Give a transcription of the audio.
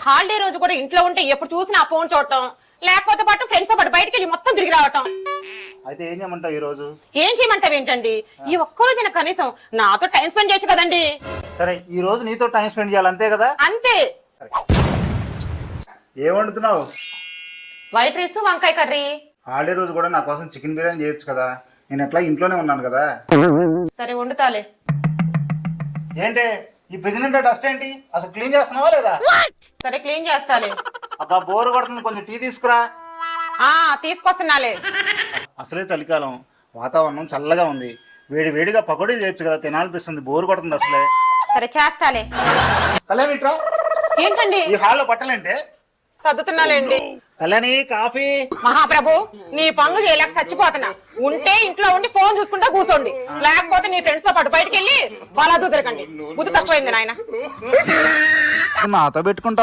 Holiday రోజు కూడా ఇంట్లో ఉంటే ఎప్పుడు చూసినా ఫోన్ చూడటం, లేకపోతే పాటు ఫ్రెండ్స్ తో పాటు బయటకు వెళ్ళి మొత్తం తిరిగి రావటం. అయితే ఏం చేయమంటావు ఈ రోజు? ఏం చేయమంటావు ఏంటండి? ఈ ఒక్కరోజైనా కనీసం నాతో టైం స్పెండ్ చేయొచ్చు కదండి. సరే ఈ రోజు నీతో టైం స్పెండ్ చేయాలి అంతే కదా? అంతే. సరే ఏం వండుతున్నావు? వైట్ రైస్ వంకాయ కర్రీ. హాలిడే రోజు కూడా నా కోసం చికెన్ బిర్యానీ చేయొచ్చు కదా, నేను ఎట్లా ఇంట్లోనే ఉన్నాను కదా. సరే వండుతాలే. ఏంటి ఈ ప్రెసిడెంట్ డస్ట్ ఏంటి? అసలు క్లీన్ చేస్తున్నావా లేదా? సరే క్లీన్ చేస్తాలే. అబ్బా బోరు కొడుతుంది, కొంచెం టీ తీసుకురా. తీసుకొస్తున్నాలే. అసలే చలికాలం, వాతావరణం చల్లగా ఉంది, వేడి వేడిగా పకోడీలు చేయొచ్చు కదా, తినాలనిపిస్తుంది, బోరు కొడుతుంది అసలే. సరే చేస్తాలే. కళ్యాణి ఇట్రా. ఏంటండి ఈ హాల్లో బట్టలేంటే? సర్దుతున్నాలేండి. కళ్యాణి కాఫీ. మహాప్రభు నీ పనులు చేయలేక చచ్చిపోతున్నా. ఉంటే ఇంట్లో ఉండి ఫోన్ చూసుకుంటా కూర్చోండి, లేకపోతే నీ ఫ్రెండ్స్ తో పాటు బయటికి వెళ్ళి బాలాజు తిరగండి. బుద్ధి తక్కువైంది నాయన. నాతో పెట్టుకుంటావు.